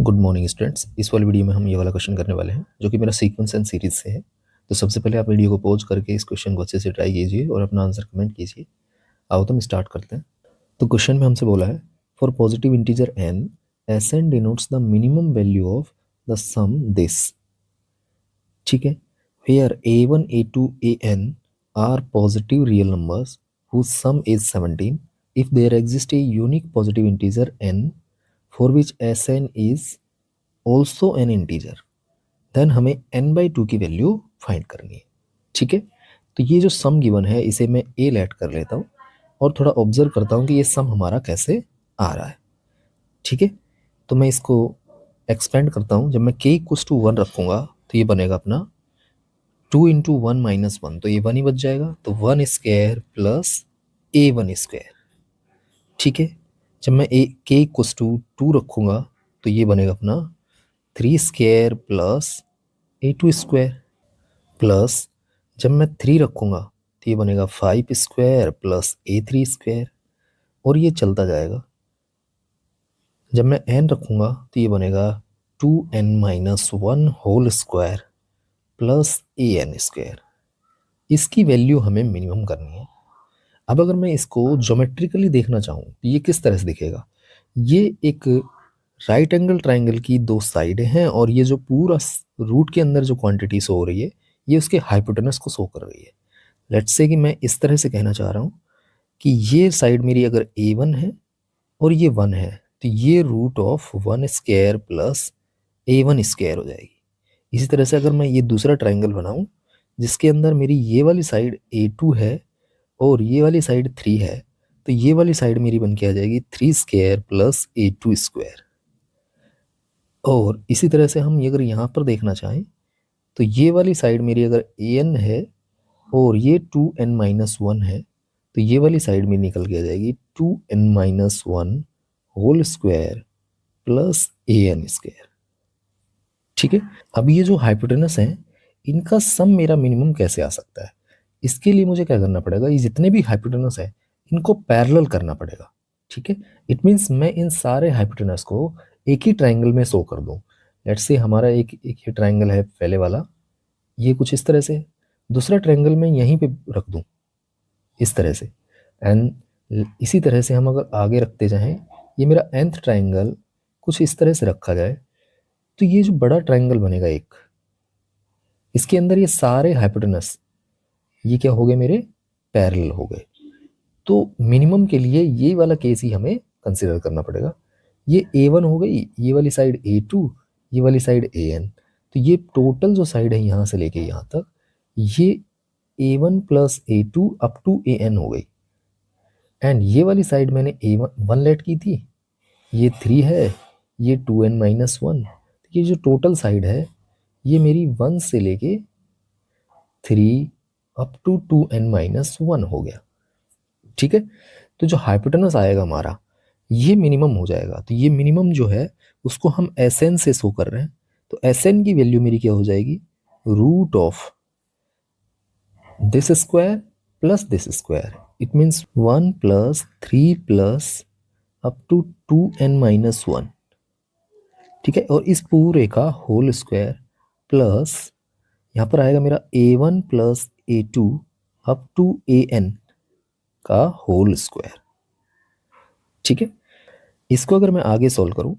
Good morning students. इस वाले video में हम ये वाला क्वेश्चन करने वाले हैं जो कि मेरा सीक्वेंस एंड सीरीज से है। तो सबसे पहले आप वीडियो को पॉज करके इस क्वेश्चन को अच्छे से ट्राई कीजिए और अपना आंसर कमेंट कीजिए। आओ तो हम स्टार्ट करते हैं। तो क्वेश्चन में हमसे बोला है for positive integer N N denotes the minimum value of the sum this. ठीक है, where a1 a2 an are positive real numbers whose sum is 17 if there exists a unique positive integer n for which Sn is also an integer, then हमें n/2 की value find करनी है। ठीक है, तो ये जो सम गिवन है इसे मैं a लेट कर लेता हूँ और थोड़ा ऑब्जर्व करता हूँ कि ये सम हमारा कैसे आ रहा है। ठीक है, तो मैं इसको एक्सपेंड करता हूँ। जब मैं k इक्वल्स टू 1 रखूँगा तो ये बनेगा अपना 2 इंटू 1 माइनस 1, तो ये 1 ही बच जाएगा। तो 1 स्क्वायर प्लस a1 स्क्वायर। ठीक है, जब मैं k इक्वल्स टू 2 रखूँगा तो ये बनेगा अपना 3 square plus a2 square, plus जब मैं 3 रखूँगा तो ये बनेगा 5 स्क्वायर प्लस a3 स्क्वायर, और ये चलता जाएगा। जब मैं n रखूँगा तो ये बनेगा 2n-1 whole square plus an square. इसकी वैल्यू हमें मिनिमम करनी है। अब अगर मैं इसको ज्योमेट्रिकली देखना चाहूँ तो ये किस तरह से दिखेगा। ये एक राइट एंगल ट्राइंगल की दो साइड हैं और ये जो पूरा रूट के अंदर जो क्वांटिटी शो हो रही है ये उसके हाइपोटेनस को शो कर रही है। लेट्स से कि मैं इस तरह से कहना चाह रहा हूँ कि ये साइड मेरी अगर a1 है और ये 1 है तो ये root of 1 square plus a1 square हो जाएगी। इसी तरह से अगर मैं ये दूसरा ट्राइंगल बनाऊँ जिसके अंदर मेरी ये वाली साइड a2 है और ये वाली साइड 3 है, तो ये वाली साइड मेरी बन के आ जाएगी 3 स्क्वायर प्लस a2 स्क्वायर। और इसी तरह से हम अगर यहाँ पर देखना चाहें तो ये वाली साइड मेरी अगर an है और ये 2n-1 है तो ये वाली साइड में निकल के आ जाएगी 2n-1 whole square plus an square. ठीक है, अब ये जो हाइपोटेनस है इनका सम मेरा मिनिमम कैसे आ सकता है। इसके लिए मुझे क्या करना पड़ेगा, ये जितने भी हाइपोटेनस है इनको पैरेलल करना पड़ेगा। ठीक है, इट मीन्स मैं इन सारे हाइपोटेनस को एक ही ट्राइंगल में शो कर दूं। लेट्स से हमारा एक ये ट्राइंगल है पहले वाला, ये कुछ इस तरह से, दूसरा ट्राइंगल में यहीं पे रख दूं इस तरह से। एंड इसी तरह से हम अगर आगे रखते जाएं, ये मेरा nth ट्राइंगल कुछ इस तरह से रखा जाए तो ये जो बड़ा ट्राइंगल बनेगा एक, इसके अंदर ये सारे हाइपोटेनस ये क्या हो गए, मेरे पैरेलल हो गए। तो मिनिमम के लिए ये वाला केस ही हमें कंसिडर करना पड़ेगा। ये a1 हो गई, ये वाली साइड a2, ये वाली साइड an, तो ये टोटल जो साइड है यहाँ से लेके यहाँ तक ये a1 plus a2 up to an हो गई। एंड ये वाली साइड मैंने a1 लेट की थी, ये 3 है, ये 2n-1, ये जो टोटल साइड है ये मेरी 1 से लेके 3 अप टू 2n-1 हो गया। ठीक है, तो जो हाइपोटेनस आएगा हमारा ये मिनिमम हो जाएगा। तो ये मिनिमम जो है उसको हम Sn से शो कर रहे हैं। तो Sn की वैल्यू मेरी क्या हो जाएगी, root of this square plus this square. It means 1 plus 3 plus up to 2n-1। ठीक है, और इस पूरे का होल स्क्वायर प्लस यहाँ पर आएगा मेरा a1 plus a2 up to an का होल स्क्वायर। ठीक है, इसको अगर मैं आगे सॉल्व करूं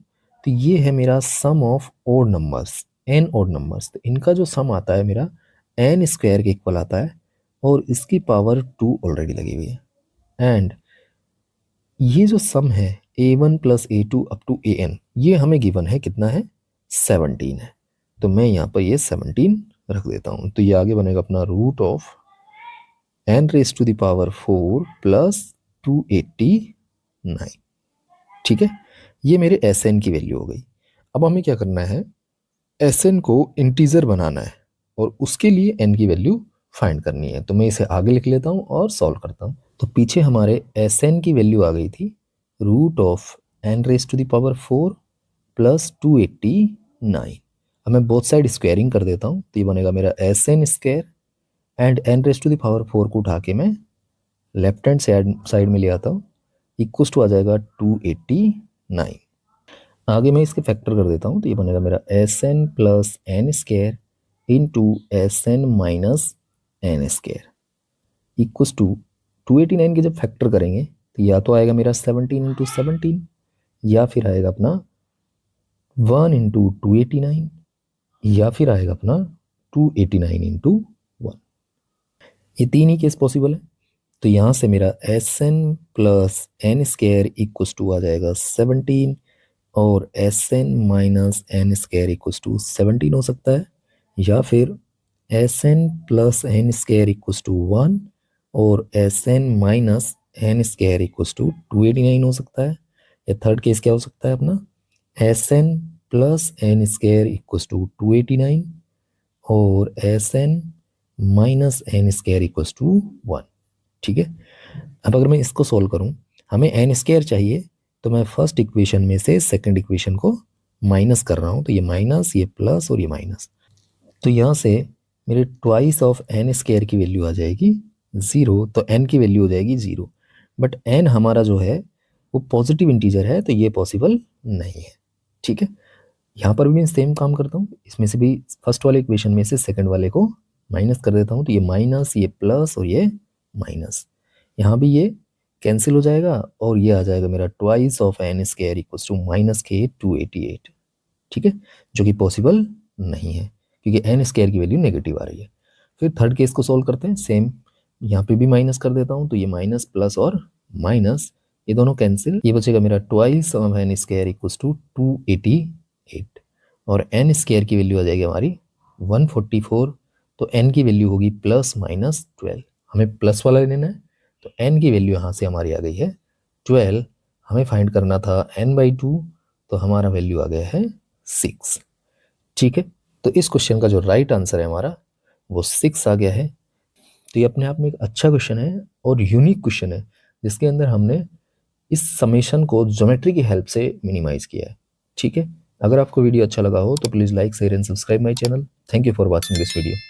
तो ये है मेरा sum of odd numbers, n odd numbers. तो इनका जो सम आता है मेरा n स्क्वायर के इक्वल आता है और इसकी पावर 2 ऑलरेडी लगी हुई है। एंड ये जो सम है a1 plus a2 up to an ये हमें गिवन है कितना है, 17 है। तो मैं यहाँ पर ये 17 रख देता हूँ। तो ये आगे बनेगा अपना root of n raise to the power 4 plus 289। ठीक है, ये मेरे Sn की वैल्यू हो गई। अब हमें क्या करना है, Sn को इंटीजर बनाना है और उसके लिए n की वैल्यू फाइंड करनी है। तो मैं इसे आगे लिख लेता हूँ और सॉल्व करता हूँ। तो पीछे हमारे Sn की वैल्यू आ गई थी root of n raise to the power 4 plus 289। अब मैं बोथ साइड स्क्वायरिंग कर देता हूँ तो ये बनेगा मेरा Sn square and n raise to the power 4 को उठा के मैं लेफ्ट हैंड साइड में ले आता हूँ, इक्वल्स टू आ जाएगा 289। आगे मैं इसके फैक्टर कर देता हूँ, तो ये बनेगा मेरा S N plus N square into S N minus N square equals to 289 के जब फैक्टर करेंगे तो या तो आएगा मेरा 17 × 17 या फिर आएगा अपना 1 × 289 या फिर आएगा अपना 289 × 1। ये तीन ही केस पॉसिबल है। तो यहाँ से मेरा S N plus N square equals to आ जाएगा 17 और S N minus N square equals to 17 हो सकता है, या फिर S N plus N square equals to 1 और S N minus N square equals to 289 हो सकता है, या थर्ड केस क्या हो सकता है अपना S N plus N square equals to 289 और S N minus N square equals to 1। ठीक है, अब अगर मैं इसको सोल्व करूं, हमें एन स्क्वायर चाहिए, तो मैं फर्स्ट इक्वेशन में से सेकंड इक्वेशन को माइनस कर रहा हूं, तो ये माइनस, ये प्लस और ये माइनस, तो यहाँ से मेरे ट्वाइस ऑफ एन स्क्वायर की वैल्यू आ जाएगी 0, तो एन की वैल्यू हो जाएगी 0। बट एन हमारा जो है वो पॉजिटिव इंटीजर है, तो ये पॉसिबल नहीं है। ठीक है, यहाँ पर भी मैं सेम काम करता हूँ, इसमें से भी फर्स्ट वाले इक्वेशन में से सेकंड वाले को माइनस कर देता हूँ, तो ये माइनस, ये प्लस और ये माइनस, यहाँ भी ये कैंसिल हो जाएगा और ये आ जाएगा मेरा twice of N square equals to minus के 288। ठीक है, जो कि पॉसिबल नहीं है क्योंकि एन स्क्वायर की वैल्यू नेगेटिव आ रही है। फिर थर्ड केस को सोल्व करते हैं, सेम यहाँ पे भी माइनस कर देता हूँ, तो ये माइनस प्लस और माइनस ये दोनों कैंसिल, ये बचेगा मेरा twice of N square equals to 288 और एन स्क्वायर की वैल्यू आ जाएगी हमारी 144, तो एन की वैल्यू होगी प्लस माइनस 12, हमें प्लस वाला लेना है, तो एन की वैल्यू यहाँ से हमारी आ गई है 12, हमें फाइंड करना था n/2, तो हमारा वैल्यू आ गया है 6। ठीक है, तो इस क्वेश्चन का जो राइट आंसर है हमारा वो 6 आ गया है। तो ये अपने आप में एक अच्छा क्वेश्चन है और यूनिक क्वेश्चन है, जिसके अंदर हमने इस समेशन को ज्योमेट्री की हेल्प से मिनिमाइज किया है। ठीक है, अगर आपको वीडियो अच्छा लगा हो तो please like, share and subscribe my channel. Thank you for watching this video.